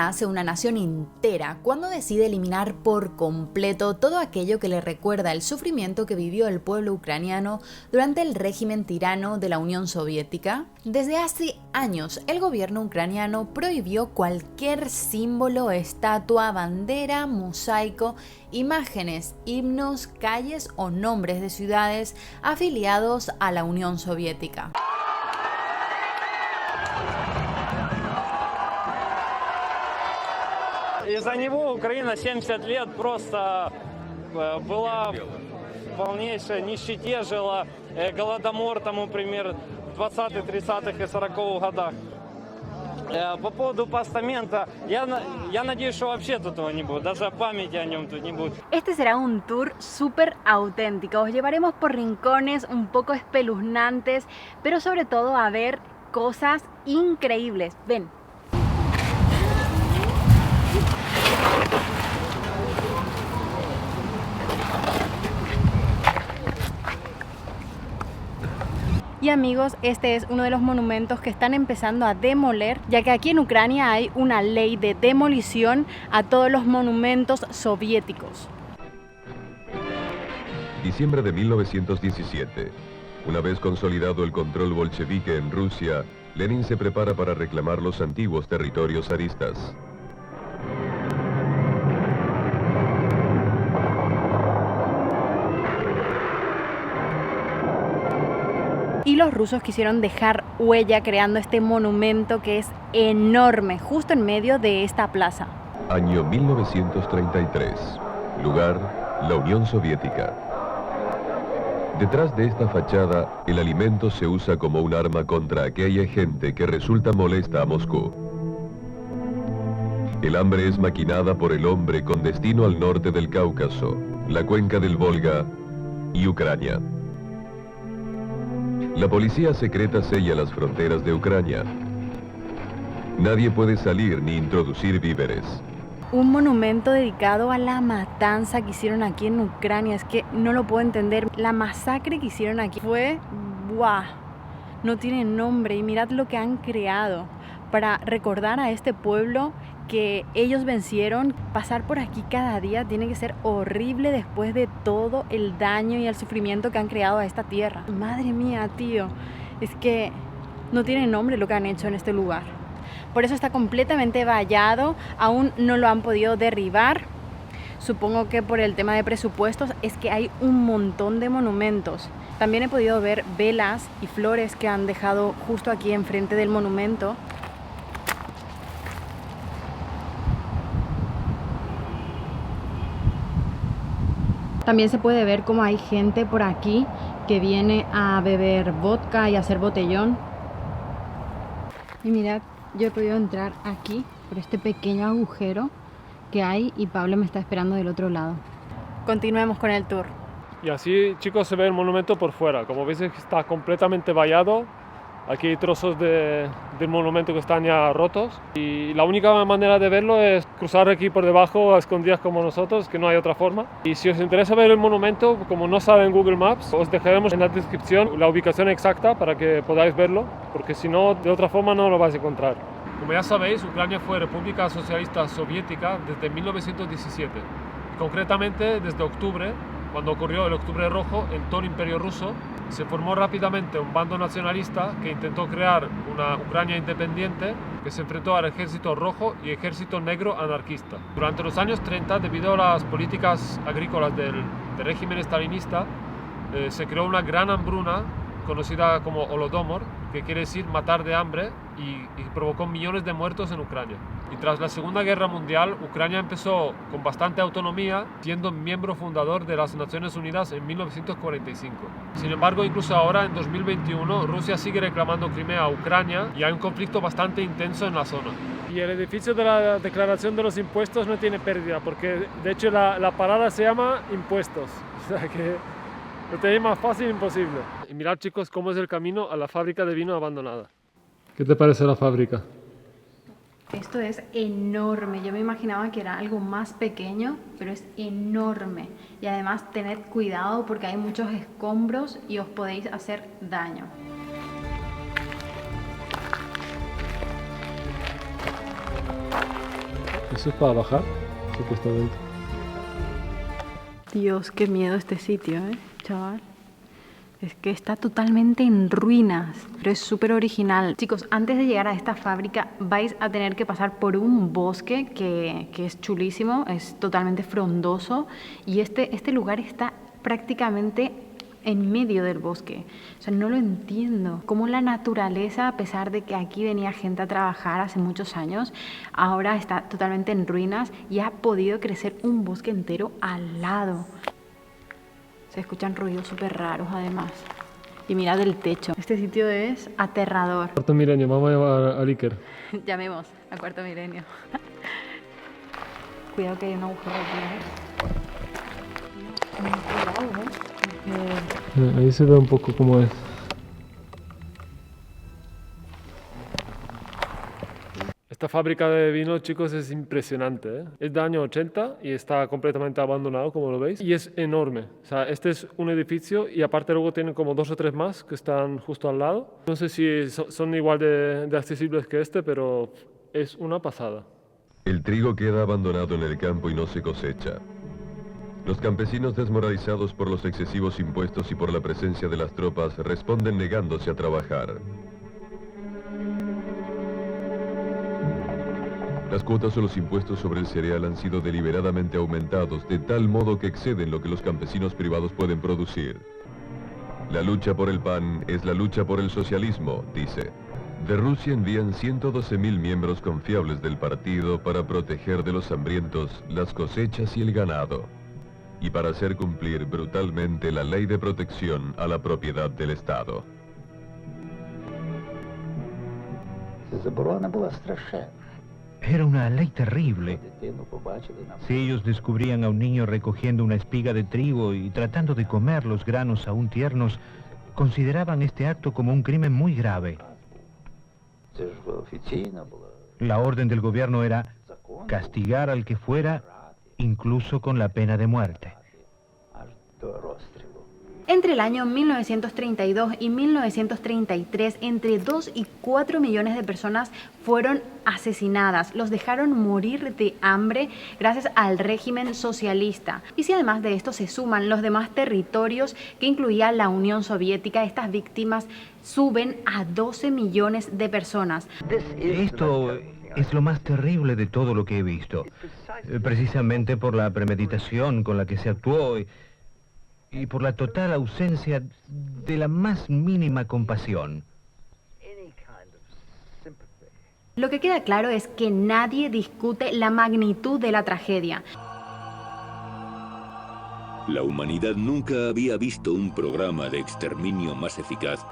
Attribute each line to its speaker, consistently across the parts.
Speaker 1: hace una nación entera cuando decide eliminar por completo todo aquello que le recuerda el sufrimiento que vivió el pueblo ucraniano durante el régimen tirano de la Unión Soviética. Desde hace años, el gobierno ucraniano prohibió cualquier símbolo, estatua, bandera, mosaico, imágenes, himnos, calles o nombres de ciudades afiliados a la Unión Soviética.
Speaker 2: Из-за него Украина 70 лет просто была в полнейшей нищете, жила, голодомор тому, например, в 20-х, 30-х и 40-х годах. По поводу постамента, я надеюсь, что вообще тут его не будет, даже памяти о нем тут не будет.
Speaker 3: Este será un tour súper auténtico, os llevaremos por rincones un poco espeluznantes, pero sobre todo a ver cosas increíbles. Ven. Y amigos, este es uno de los monumentos que están empezando a demoler, ya que aquí en Ucrania hay una ley de demolición a todos los monumentos soviéticos.
Speaker 4: Diciembre de 1917. Una vez consolidado el control bolchevique en Rusia, Lenin se prepara para reclamar los antiguos territorios zaristas.
Speaker 3: Y los rusos quisieron dejar huella creando este monumento que es enorme, justo en medio de esta plaza.
Speaker 4: Año 1933. Lugar, la Unión Soviética. Detrás de esta fachada, el alimento se usa como un arma contra aquella gente que resulta molesta a Moscú. El hambre es maquinada por el hombre con destino al norte del Cáucaso, la cuenca del Volga y Ucrania. La policía secreta sella las fronteras de Ucrania. Nadie puede salir ni introducir víveres.
Speaker 3: Un monumento dedicado a la matanza que hicieron aquí en Ucrania. Es que no lo puedo entender. La masacre que hicieron aquí fue... ¡buah! No tiene nombre. Y mirad lo que han creado para recordar a este pueblo que ellos vencieron. Pasar por aquí cada día tiene que ser horrible después de todo el daño y el sufrimiento que han creado a esta tierra. Madre mía, tío. Es que no tiene nombre lo que han hecho en este lugar. Por eso está completamente vallado, aún no lo han podido derribar. Supongo que por el tema de presupuestos es que hay un montón de monumentos. También he podido ver velas y flores que han dejado justo aquí enfrente del monumento. También se puede ver cómo hay gente por aquí que viene a beber vodka y a hacer botellón. Y mirad, yo he podido entrar aquí por este pequeño agujero que hay y Pablo me está esperando del otro lado. Continuemos con el tour.
Speaker 5: Y así, chicos, se ve el monumento por fuera. Como veis, está completamente vallado. Aquí hay trozos del monumento que están ya rotos. Y la única manera de verlo es cruzar aquí por debajo a escondidas como nosotros, que no hay otra forma. Y si os interesa ver el monumento, como no sabe en Google Maps, os dejaremos en la descripción la ubicación exacta para que podáis verlo, porque si no, de otra forma no lo vais a encontrar. Como ya sabéis, Ucrania fue República Socialista Soviética desde 1917. Concretamente desde octubre, cuando ocurrió el Octubre Rojo en todo el Imperio Ruso, se formó rápidamente un bando nacionalista que intentó crear una Ucrania independiente que se enfrentó al Ejército Rojo y Ejército Negro anarquista. Durante los años 30, debido a las políticas agrícolas del régimen stalinista, se creó una gran hambruna conocida como Holodomor, que quiere decir matar de hambre, y provocó millones de muertos en Ucrania. Y tras la Segunda Guerra Mundial, Ucrania empezó con bastante autonomía, siendo miembro fundador de las Naciones Unidas en 1945. Sin embargo, incluso ahora, en 2021, Rusia sigue reclamando Crimea a Ucrania y hay un conflicto bastante intenso en la zona. Y el edificio de la declaración de los impuestos no tiene pérdida, porque de hecho la parada se llama impuestos. O sea que lo tenéis más fácil imposible. Y mirad, chicos, cómo es el camino a la fábrica de vino abandonada. ¿Qué te parece la fábrica?
Speaker 3: Esto es enorme. Yo me imaginaba que era algo más pequeño, pero es enorme. Y además tened cuidado porque hay muchos escombros y os podéis hacer daño.
Speaker 5: Eso es para bajar, supuestamente.
Speaker 3: Dios, qué miedo este sitio, chaval. Es que está totalmente en ruinas, pero es súper original. Chicos, antes de llegar a esta fábrica vais a tener que pasar por un bosque que es chulísimo, es totalmente frondoso y este lugar está prácticamente en medio del bosque. O sea, no lo entiendo. Cómo la naturaleza, a pesar de que aquí venía gente a trabajar hace muchos años, ahora está totalmente en ruinas y ha podido crecer un bosque entero al lado. Se escuchan ruidos súper raros además. Y mirad el techo. Este sitio es aterrador.
Speaker 5: Cuarto milenio, vamos a llamar a Iker.
Speaker 3: Llamemos a Cuarto Milenio. Cuidado que hay un agujero aquí. Cuidado,
Speaker 5: Ahí se ve un poco cómo es. Esta fábrica de vino, chicos, es impresionante, ¿eh? Es de año 80 y está completamente abandonado, como lo veis. Y es enorme. O sea, este es un edificio y aparte luego tienen como 2 o 3 más que están justo al lado. No sé si son igual de accesibles que este, pero es una pasada.
Speaker 4: El trigo queda abandonado en el campo y no se cosecha. Los campesinos, desmoralizados por los excesivos impuestos y por la presencia de las tropas, responden negándose a trabajar. Las cuotas o los impuestos sobre el cereal han sido deliberadamente aumentados de tal modo que exceden lo que los campesinos privados pueden producir. La lucha por el pan es la lucha por el socialismo, dice. De Rusia envían 112.000 miembros confiables del partido para proteger de los hambrientos las cosechas y el ganado, y para hacer cumplir brutalmente la ley de protección a la propiedad del Estado.
Speaker 6: Era una ley terrible. Si ellos descubrían a un niño recogiendo una espiga de trigo y tratando de comer los granos aún tiernos, consideraban este acto como un crimen muy grave. La orden del gobierno era castigar al que fuera, incluso con la pena de muerte.
Speaker 3: Entre el año 1932 y 1933, entre 2 y 4 millones de personas fueron asesinadas. Los dejaron morir de hambre gracias al régimen socialista. Y si además de esto se suman los demás territorios que incluía la Unión Soviética, estas víctimas suben a 12 millones de personas.
Speaker 6: Esto es lo más terrible de todo lo que he visto. Precisamente por la premeditación con la que se actuó y por la total ausencia de la más mínima compasión.
Speaker 3: Lo que queda claro es que nadie discute la magnitud de la tragedia.
Speaker 7: La humanidad nunca había visto un programa de exterminio más eficaz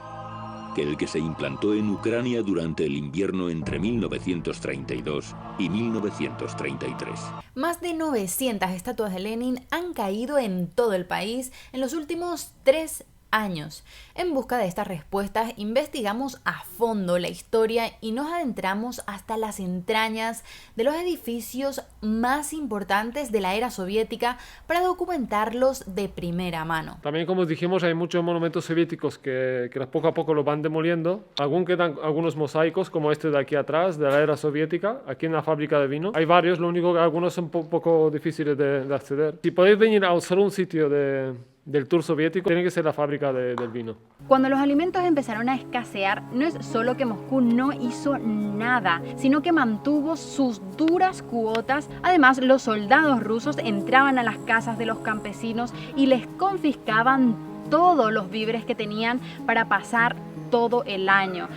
Speaker 7: que el que se implantó en Ucrania durante el invierno entre 1932 y 1933.
Speaker 1: Más de 900 estatuas de Lenin han caído en todo el país en los últimos 3 años. En busca de estas respuestas, investigamos a fondo la historia y nos adentramos hasta las entrañas de los edificios más importantes de la era soviética para documentarlos de primera mano.
Speaker 5: También, como os dijimos, hay muchos monumentos soviéticos que poco a poco los van demoliendo. Aún quedan algunos mosaicos, como este de aquí atrás, de la era soviética, aquí en la fábrica de vino. Hay varios, lo único que algunos son un poco difíciles de acceder. Si podéis venir a solo un sitio del tour soviético, tiene que ser la fábrica del vino.
Speaker 3: Cuando los alimentos empezaron a escasear, no es solo que Moscú no hizo nada, sino que mantuvo sus duras cuotas. Además, los soldados rusos entraban a las casas de los campesinos y les confiscaban todos los víveres que tenían para pasar todo el año.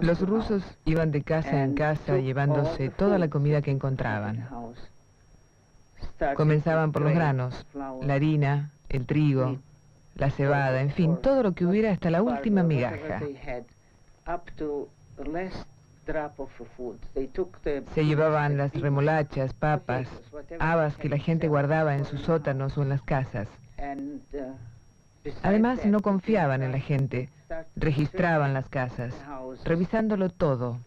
Speaker 8: Los rusos iban de casa en casa llevándose toda la comida que encontraban. Comenzaban por los granos, la harina, el trigo, la cebada, en fin, todo lo que hubiera hasta la última migaja. Se llevaban las remolachas, papas, habas que la gente guardaba en sus sótanos o en las casas. Además, no confiaban en la gente, registraban las casas, revisándolo todo.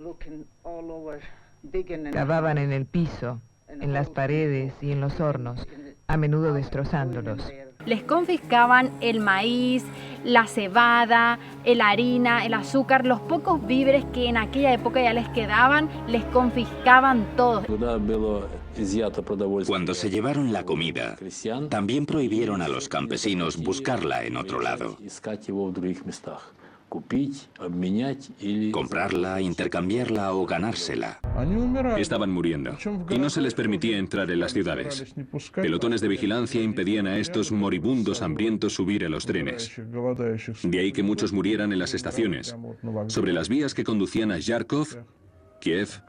Speaker 8: Cavaban en el piso, en las paredes y en los hornos, a menudo destrozándolos.
Speaker 3: Les confiscaban el maíz, la cebada, la harina, el azúcar, los pocos víveres que en aquella época ya les quedaban, les confiscaban todo.
Speaker 7: Cuando se llevaron la comida, también prohibieron a los campesinos buscarla en otro lado. Comprarla, intercambiarla o ganársela.
Speaker 9: Estaban muriendo y no se les permitía entrar en las ciudades. Pelotones de vigilancia impedían a estos moribundos hambrientos subir a los trenes. De ahí que muchos murieran en las estaciones, sobre las vías que conducían a Yarkov, Kiev,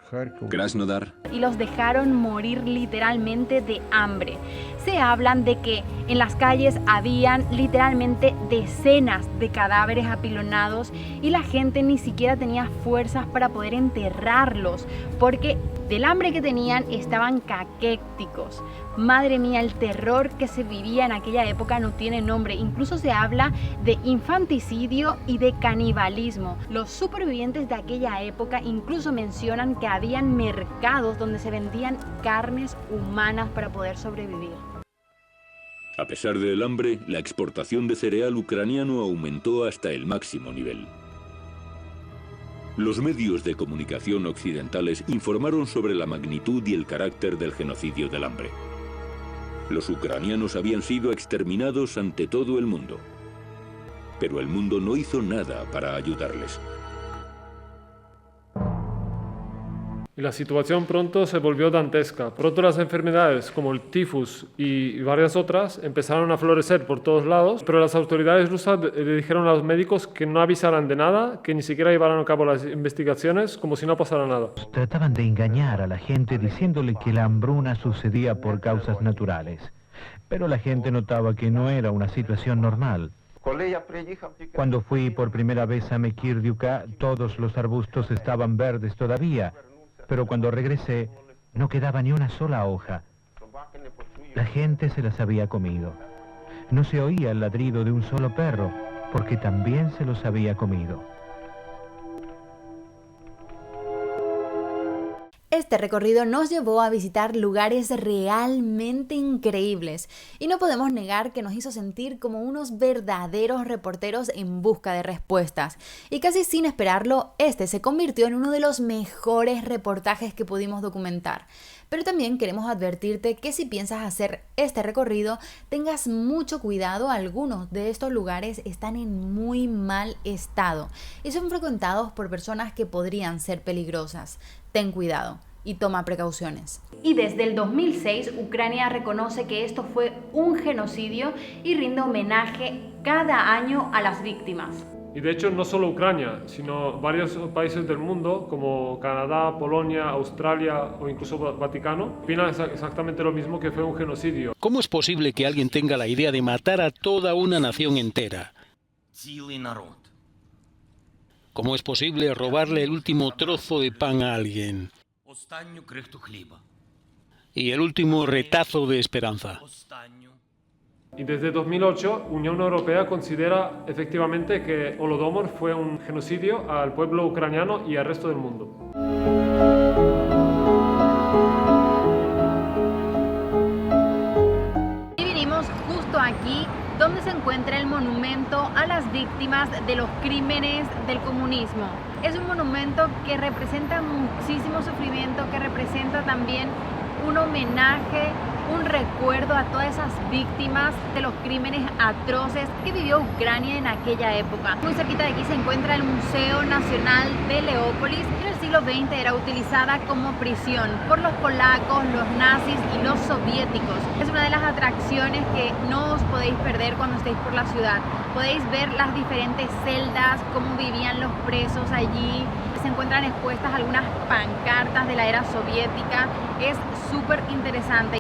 Speaker 9: Krasnodar.
Speaker 3: Y los dejaron morir literalmente de hambre. Se hablan de que en las calles habían literalmente decenas de cadáveres apilonados y la gente ni siquiera tenía fuerzas para poder enterrarlos porque del hambre que tenían estaban caquécticos. Madre mía, el terror que se vivía en aquella época no tiene nombre. Incluso se habla de infanticidio y de canibalismo. Los supervivientes de aquella época incluso mencionan que habían mercados donde se vendían carnes humanas para poder sobrevivir.
Speaker 7: A pesar del hambre, la exportación de cereal ucraniano aumentó hasta el máximo nivel. Los medios de comunicación occidentales informaron sobre la magnitud y el carácter del genocidio del hambre. Los ucranianos habían sido exterminados ante todo el mundo, pero el mundo no hizo nada para ayudarles.
Speaker 5: Y la situación pronto se volvió dantesca. Pronto las enfermedades como el tifus y varias otras empezaron a florecer por todos lados, pero las autoridades rusas le dijeron a los médicos que no avisaran de nada, que ni siquiera llevaran a cabo las investigaciones como si no pasara nada.
Speaker 6: Trataban de engañar a la gente diciéndole que la hambruna sucedía por causas naturales, pero la gente notaba que no era una situación normal. Cuando fui por primera vez a Mekirdiuka, todos los arbustos estaban verdes todavía, pero cuando regresé no quedaba ni una sola hoja. La gente se las había comido. No se oía el ladrido de un solo perro, porque también se los había comido.
Speaker 1: Este recorrido nos llevó a visitar lugares realmente increíbles y no podemos negar que nos hizo sentir como unos verdaderos reporteros en busca de respuestas. Y casi sin esperarlo, este se convirtió en uno de los mejores reportajes que pudimos documentar. Pero también queremos advertirte que si piensas hacer este recorrido, tengas mucho cuidado. Algunos de estos lugares están en muy mal estado y son frecuentados por personas que podrían ser peligrosas. Ten cuidado y toma precauciones. Y desde el 2006, Ucrania reconoce que esto fue un genocidio y rinde homenaje cada año a las víctimas.
Speaker 5: Y de hecho no solo Ucrania, sino varios países del mundo como Canadá, Polonia, Australia o incluso Vaticano opinan exactamente lo mismo, que fue un genocidio.
Speaker 10: ¿Cómo es posible que alguien tenga la idea de matar a toda una nación entera? ¿Cómo es posible robarle el último trozo de pan a alguien? Y el último retazo de esperanza.
Speaker 5: Y desde 2008, Unión Europea considera efectivamente que Holodomor fue un genocidio al pueblo ucraniano y al resto del mundo.
Speaker 3: Y vinimos justo aquí, donde se encuentra el monumento a las víctimas de los crímenes del comunismo. Es un monumento que representa muchísimo sufrimiento, que representa también un homenaje, un recuerdo a todas esas víctimas de los crímenes atroces que vivió Ucrania en aquella época. Muy cerquita de aquí se encuentra el Museo Nacional de Leópolis. En el siglo XX era utilizada como prisión por los polacos, los nazis y los soviéticos. Es una de las atracciones que no os podéis perder cuando estéis por la ciudad. Podéis ver las diferentes celdas, cómo vivían los presos allí. Se encuentran expuestas algunas pancartas de la era soviética. Es súper interesante.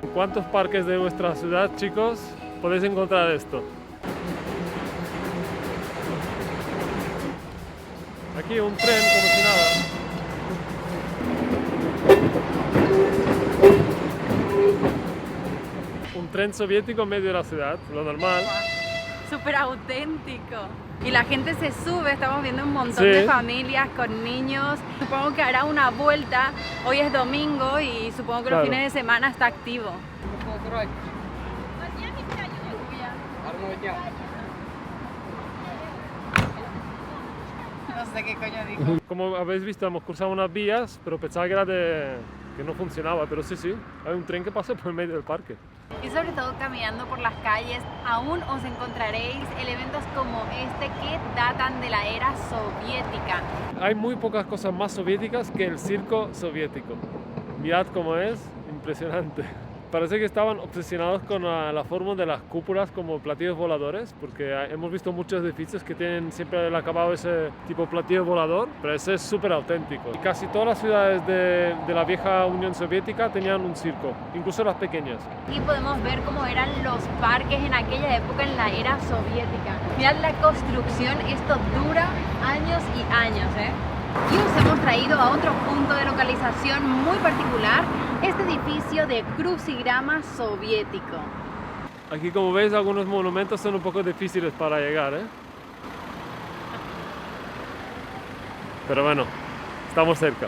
Speaker 5: ¿En cuántos parques de vuestra ciudad, chicos, podéis encontrar esto? Aquí un tren como si nada. Un tren soviético en medio de la ciudad, lo normal.
Speaker 3: Súper auténtico. Y la gente se sube, estamos viendo un montón de familias con niños. Supongo que hará una vuelta. Hoy es domingo y supongo que los fines de semana está activo. No sé qué coño dijo.
Speaker 5: Como habéis visto, hemos cruzado unas vías, pero pensaba que era que no funcionaba, pero sí, hay un tren que pasa por el medio del parque.
Speaker 3: Y sobre todo caminando por las calles, aún os encontraréis elementos como este que datan de la era soviética.
Speaker 5: Hay muy pocas cosas más soviéticas que el circo soviético. Mirad cómo es, impresionante. Parece que estaban obsesionados con la forma de las cúpulas como platillos voladores, porque hemos visto muchos edificios que tienen siempre el acabado ese tipo platillo volador, pero ese es súper auténtico. Y casi todas las ciudades de la vieja Unión Soviética tenían un circo, incluso las pequeñas.
Speaker 3: Y podemos ver cómo eran los parques en aquella época, en la era soviética. Mirad la construcción, esto dura años y años, Y os hemos traído a otro punto de localización muy particular, este edificio de crucigrama soviético.
Speaker 5: Aquí, como veis, algunos monumentos son un poco difíciles para llegar, Pero bueno, estamos cerca.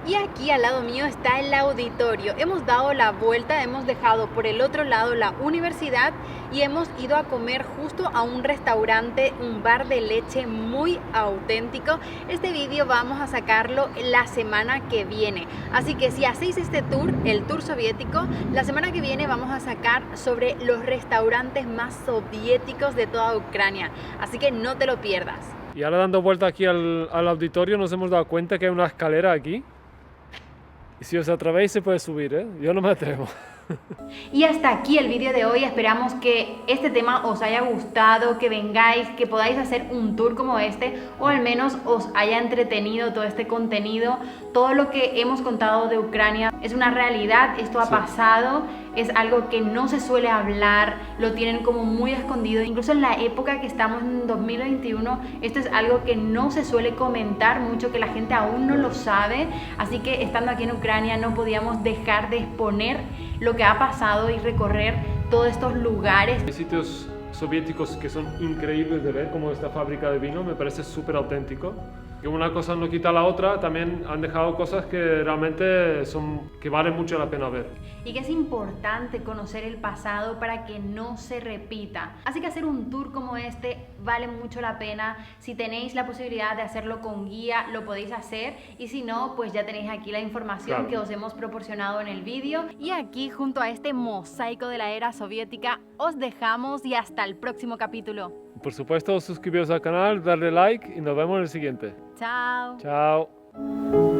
Speaker 3: Y aquí al lado mío está el auditorio. Hemos dado la vuelta, hemos dejado por el otro lado la universidad y hemos ido a comer justo a un restaurante, un bar de leche muy auténtico. Este vídeo vamos a sacarlo la semana que viene. Así que si hacéis este tour, el tour soviético, la semana que viene vamos a sacar sobre los restaurantes más soviéticos de toda Ucrania. Así que no te lo pierdas.
Speaker 5: Y ahora dando vuelta aquí al auditorio nos hemos dado cuenta que hay una escalera aquí. Y si os atrevéis se puede subir, Yo no me atrevo.
Speaker 3: Y hasta aquí el vídeo de hoy. Esperamos que este tema os haya gustado, que vengáis, que podáis hacer un tour como este, o al menos os haya entretenido todo este contenido. Todo lo que hemos contado de Ucrania es una realidad, esto ha pasado, es algo que no se suele hablar, lo tienen como muy escondido. Incluso en la época que estamos en 2021, esto es algo que no se suele comentar mucho, que la gente aún no lo sabe. Así que estando aquí en Ucrania no podíamos dejar de exponer lo que ha pasado y recorrer todos estos lugares.
Speaker 5: Hay sitios soviéticos que son increíbles de ver, como esta fábrica de vino, me parece súper auténtico. Que una cosa no quita la otra, también han dejado cosas que realmente que valen mucho la pena ver.
Speaker 3: Y que es importante conocer el pasado para que no se repita. Así que hacer un tour como este vale mucho la pena. Si tenéis la posibilidad de hacerlo con guía, lo podéis hacer. Y si no, pues ya tenéis aquí la información que os hemos proporcionado en el vídeo. Y aquí, junto a este mosaico de la era soviética, os dejamos y hasta el próximo capítulo.
Speaker 5: Por supuesto, suscribiros al canal, darle like y nos vemos en el siguiente.
Speaker 3: Chao.
Speaker 5: Chao.